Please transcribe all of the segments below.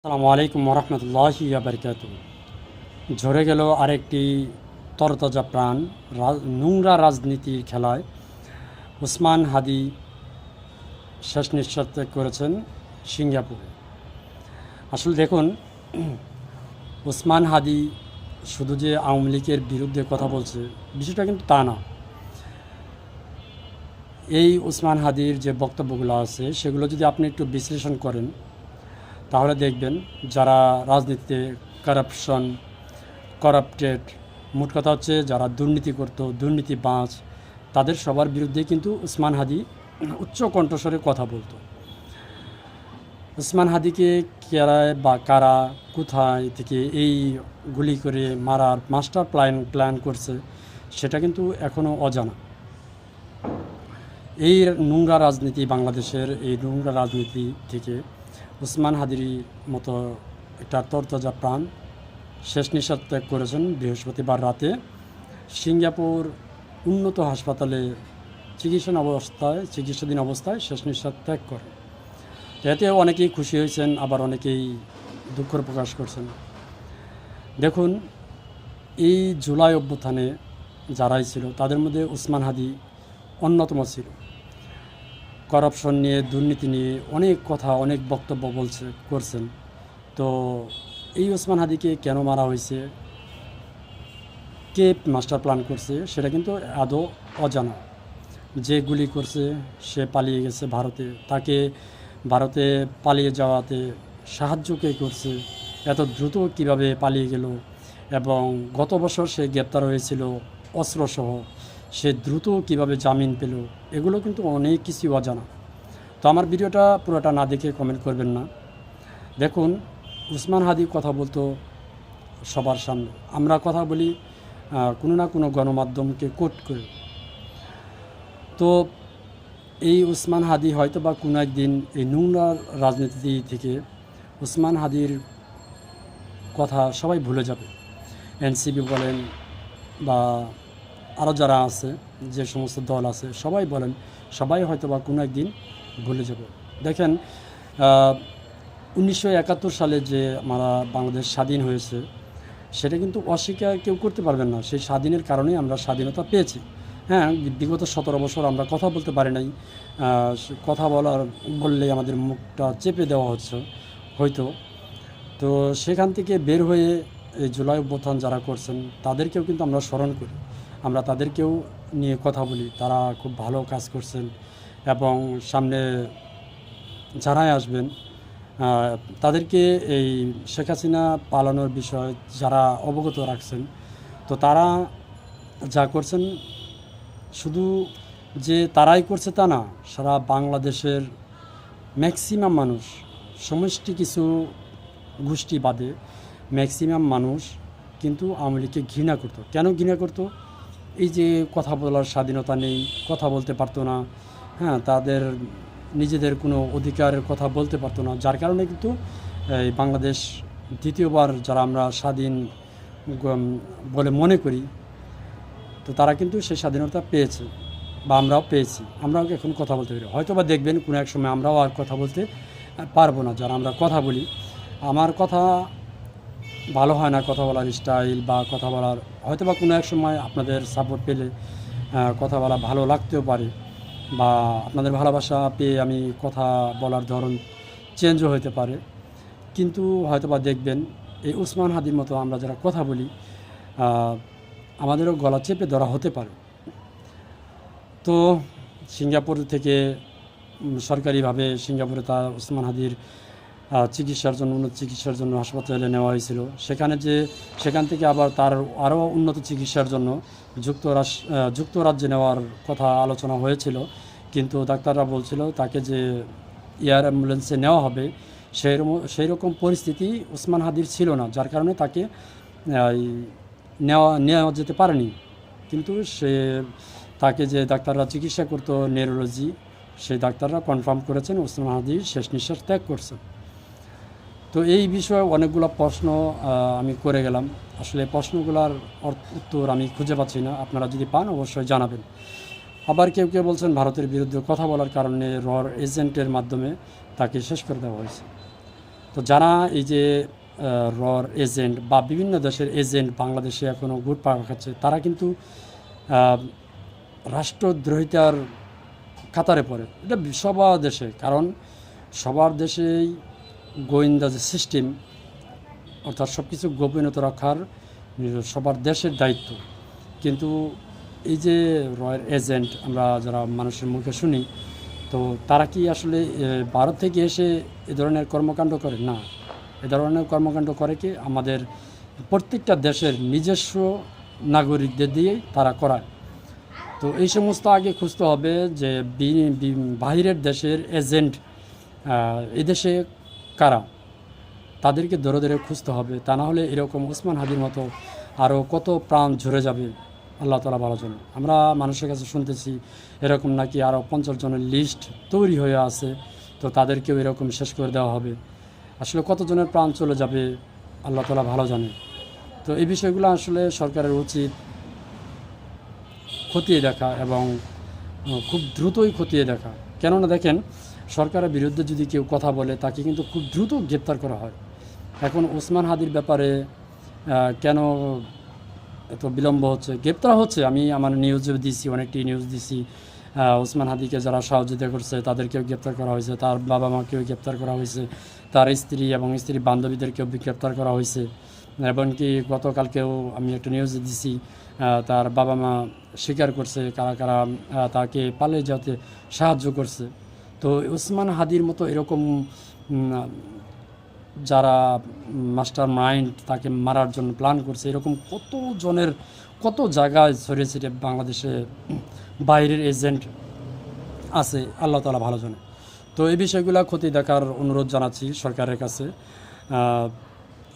আসসালামু আলাইকুম রহমতুল্লাহি বারকাত। ঝরে গেল আরেকটি তরতাজা প্রাণ নোংরা রাজনীতির খেলায়। ওসমান হাদি শেষ নিঃশ্বাস ত্যাগ করেছেন সিঙ্গাপুরে। আসলে দেখুন, ওসমান হাদি শুধু যে আওয়ামী লীগের বিরুদ্ধে কথা বলছে বিষয়টা কিন্তু তা না। এই ওসমান হাদির যে বক্তব্যগুলো আছে সেগুলো যদি আপনি একটু বিশ্লেষণ করেন তাহলে দেখবেন যারা রাজনীতিতে করাপ্টেড, মোট কথা হচ্ছে যারা দুর্নীতি করতো, দুর্নীতিবাজ, তাদের সবার বিরুদ্ধে কিন্তু ওসমান হাদি উচ্চ কণ্ঠস্বরে কথা বলতো। ওসমান হাদিকে কারা কোথায় থেকে এই গুলি করে মারার মাস্টার প্ল্যান করছে সেটা কিন্তু এখনও অজানা। এই নোংরা রাজনীতি, বাংলাদেশের এই নোংরা রাজনীতি থেকে ওসমান হাদির মতো একটা তরতাজা প্রাণ শেষ নিঃশ্বাস ত্যাগ করেছেন বৃহস্পতিবার রাতে সিঙ্গাপুর উন্নত হাসপাতালে চিকিৎসাধীন অবস্থায় শেষ নিঃশ্বাস ত্যাগ করেন। এতে অনেকেই খুশি হয়েছেন, আবার অনেকেই দুঃখ প্রকাশ করছেন। দেখুন, এই জুলাই অভ্যুত্থানে যারাই ছিল তাদের মধ্যে ওসমান হাদি অন্যতম ছিল। করাপশন নিয়ে, দুর্নীতি নিয়ে অনেক কথা, অনেক বক্তব্য করছেন। তো এই ওসমান হাদিকে কেন মারা হয়েছে, কে মাস্টার প্ল্যান করছে সেটা কিন্তু আদৌ অজানা। যে গুলি করছে সে পালিয়ে গেছে ভারতে, তাকে ভারতে পালিয়ে যাওয়াতে সাহায্য কে করছে, এত দ্রুত কিভাবে পালিয়ে গেল, এবং গত বছর সে গ্রেপ্তার হয়েছিল অস্ত্রসহ, সে দ্রুত কিভাবে জামিন পেল, এগুলো কিন্তু অনেক কিছু অজানা। তো আমার ভিডিওটা পুরোটা না দেখে কমেন্ট করবেন না। দেখুন, ওসমান হাদি কথা বলতো সবার সামনে, আমরা কথা বলি কোনো না কোনো গণমাধ্যমকে কোট করে। তো এই ওসমান হাদি হয়তো বা কোনো একদিন এই নোংরা রাজনীতি থেকে ওসমান হাদির কথা সবাই ভুলে যাবে। এনসিপি বলেন বা আরও যারা আছে, যে সমস্ত দল আছে সবাই হয়তো বা কোনো একদিন ভুলে যাবে। দেখেন, 1971 সালে যে আমরা বাংলাদেশ স্বাধীন হয়েছে সেটা কিন্তু অস্বীকার কেউ করতে পারবেন না। সেই স্বাধীনের কারণেই আমরা স্বাধীনতা পেয়েছি। হ্যাঁ, বিগত 17 বছর আমরা কথা বলতে পারি নাই, কথা বললেই আমাদের মুখটা চেপে দেওয়া হয়তো। তো সেখান থেকে বের হয়ে এই জুলাই অভ্যুত্থান যারা করছেন তাদেরকেও কিন্তু আমরা স্মরণ করি, আমরা তাদেরকেও নিয়ে কথা বলি। তারা খুব ভালো কাজ করছেন এবং সামনে যারাই আসবেন তাদেরকে এই শেখ হাসিনা পালানোর বিষয় যারা অবগত রাখছেন, তো তারা যা করছেন শুধু যে তারাই করছে তা না, সারা বাংলাদেশের ম্যাক্সিমাম মানুষ, সমষ্টি কিছু গোষ্ঠী বাদে ম্যাক্সিমাম মানুষ কিন্তু আওয়ামী লীগকে ঘৃণা করতো। কেন ঘৃণা করতো? এই যে কথা বলার স্বাধীনতা নেই, কথা বলতে পারতো না, হ্যাঁ, তাদের নিজেদের কোনো অধিকারের কথা বলতে পারতো না, যার কারণে কিন্তু এই বাংলাদেশ দ্বিতীয়বার যারা আমরা স্বাধীন বলে মনে করি, তো তারা কিন্তু সেই স্বাধীনতা পেয়েছে বা আমরাও পেয়েছি। আমরাও এখন কথা বলতে পারি। হয়তো বা দেখবেন কোনো এক সময় আমরাও আর কথা বলতে পারবো না, যারা আমরা কথা বলি। আমার কথা ভালো হয় না, কথা বলার স্টাইল বা কথা বলার, হয়তো বা কোনো এক সময় আপনাদের সাপোর্ট পেলে কথা বলা ভালো লাগতেও পারে, বা আপনাদের ভালোবাসা পেয়ে আমি কথা বলার ধরন চেঞ্জও হতে পারে। কিন্তু হয়তো বা দেখবেন এই ওসমান হাদির মতো আমরা যারা কথা বলি আমাদেরও গলা চেপে ধরা হতে পারে। তো সিঙ্গাপুর থেকে সরকারিভাবে সিঙ্গাপুরে তার ওসমান হাদির উন্নত চিকিৎসার জন্য হাসপাতালে নেওয়া হয়েছিল। সেখান থেকে আবার তার আরও উন্নত চিকিৎসার জন্য যুক্তরাজ্যে নেওয়ার কথা আলোচনা হয়েছিল, কিন্তু ডাক্তাররা বলছিল তাকে যে এয়ার অ্যাম্বুলেন্সে নেওয়া হবে সেই রকম পরিস্থিতি ওসমান হাদির ছিল না, যার কারণে তাকে নেওয়া যেতে পারেনি। কিন্তু তাকে যে ডাক্তাররা চিকিৎসা করতো, নিউরোলজি, সেই ডাক্তাররা কনফার্ম করেছেন ওসমান হাদি শেষ নিঃশ্বাস ত্যাগ করছেন। তো এই বিষয়ে অনেকগুলো প্রশ্ন আমি করে গেলাম। আসলে প্রশ্নগুলোর উত্তর আমি খুঁজে পাচ্ছি না, আপনারা যদি পান অবশ্যই জানাবেন। আবার কেউ বলছেন ভারতের বিরুদ্ধে কথা বলার কারণে এজেন্টের মাধ্যমে তাকে শেষ করে দেওয়া হয়েছে। তো যারা এই যে রর এজেন্ট বা বিভিন্ন দেশের এজেন্ট বাংলাদেশে এখনও ঘুর পাড়া খাচ্ছে, তারা কিন্তু আহ, রাষ্ট্রদ্রোহিতার কাতারে পড়ে। এটা সবার দেশে, কারণ সবার দেশেই গোয়েন্দা যে সিস্টেম, অর্থাৎ সব কিছু গোপনীয়তা রাখার সবার দেশের দায়িত্ব। কিন্তু এই যে রয়ের এজেন্ট আমরা যারা মানুষের মুখে শুনি, তো তারা কি আসলে ভারত থেকে এসে এ ধরনের কর্মকাণ্ড করে? না, এ ধরনের কর্মকাণ্ড করে কি আমাদের প্রত্যেকটা দেশের নিজস্ব নাগরিকদের দিয়েই তারা করায়। তো এই সমস্ত আগে খুঁজতে হবে যে বাহিরের দেশের এজেন্ট এদেশে কারা, তাদেরকে ধরে ধরে খুঁজতে হবে। তা না হলে এরকম ওসমান হাদির মতো আরও কত প্রাণ ঝরে যাবে, আল্লাহ তাআলা ভালো জানে। আমরা মানুষের কাছে শুনতেছি এরকম নাকি আরও 50 জনের লিস্ট তৈরি হয়ে আছে, তো তাদেরকেও এরকম শেষ করে দেওয়া হবে। আসলে কতজনের প্রাণ চলে যাবে আল্লাহ তাআলা ভালো জানে। তো এই বিষয়গুলো আসলে সরকারের উচিত খতিয়ে দেখা, এবং খুব দ্রুতই খতিয়ে দেখা। কেননা দেখেন, সরকারের বিরুদ্ধে যদি কেউ কথা বলে তাকে কিন্তু খুব দ্রুত গ্রেপ্তার করা হয়। এখন ওসমান হাদির ব্যাপারে কেন এত বিলম্ব হচ্ছে? গ্রেপ্তার হচ্ছে, আমি আমার নিউজে দিছি, অনেকটি নিউজ দিছি। ওসমান হাদিকে যারা সহযোগিতা করছে তাদেরকেও গ্রেপ্তার করা হয়েছে, তার বাবা মাকেও গ্রেপ্তার করা হয়েছে, তার স্ত্রী এবং স্ত্রীর বান্ধবীদেরকেও গ্রেপ্তার করা হয়েছে। এমনকি গতকালকেও আমি একটা নিউজে দিছি, তার বাবা মা স্বীকার করছে কারা কারা তাকে পালিয়ে যেতে সাহায্য করছে। তো ওসমান হাদির মতো এরকম যারা মাস্টার মাইন্ড তাকে মারার জন্য প্ল্যান করছে, এরকম কত জনের কত জায়গায় ছড়িয়ে ছিটিয়ে বাংলাদেশে বাইরের এজেন্ট আছে, আল্লাহ তাআলা ভালো জানে। তো এই বিষয়গুলো খতিয়ে দেখার অনুরোধ জানাচ্ছি সরকারের কাছে।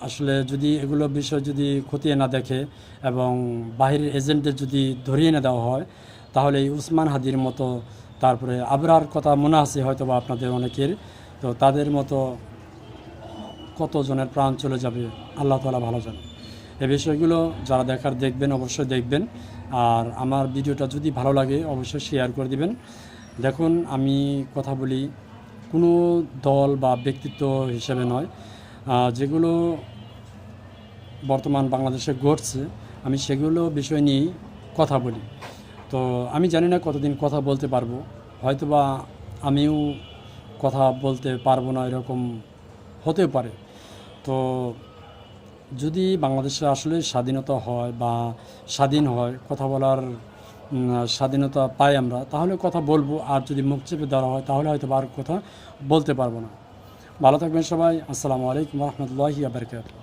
আসলে যদি এগুলো বিষয় যদি খতিয়ে না দেখে এবং বাহিরের এজেন্টদের যদি ধরিয়ে না দেওয়া হয়, তাহলে এই উসমান হাদির মতো, তারপরে আবরার কথা মনে আছে হয়তো বা আপনাদের অনেকের, তো তাদের মতো কতজনের প্রাণ চলে যাবে আল্লাহ তাআলা ভালো জানে। এই বিষয়গুলো যারা দেখার দেখবেন, অবশ্যই দেখবেন। আর আমার ভিডিওটা যদি ভালো লাগে অবশ্যই শেয়ার করে দিবেন। দেখুন, আমি কথা বলি কোনো দল বা ব্যক্তিত্ব হিসেবে নয়, যেগুলো বর্তমান বাংলাদেশে ঘটছে আমি সেগুলো বিষয় নিয়েই কথা বলি। তো আমি জানি না কতদিন কথা বলতে পারবো, হয়তোবা আমিও কথা বলতে পারবো না, এরকম হতে পারে। তো যদি বাংলাদেশে আসলে স্বাধীনতা হয় বা স্বাধীন হয়, কথা বলার স্বাধীনতা পাই আমরা, তাহলে কথা বলবো। আর যদি মুখ চেপে দেওয়া হয় তাহলে হয়তো আর কথা বলতে পারবো না। ভালো থাকবেন সবাই। আসসালামু আলাইকুম ওয়া রাহমাতুল্লাহি ওয়া বারাকাতুহু।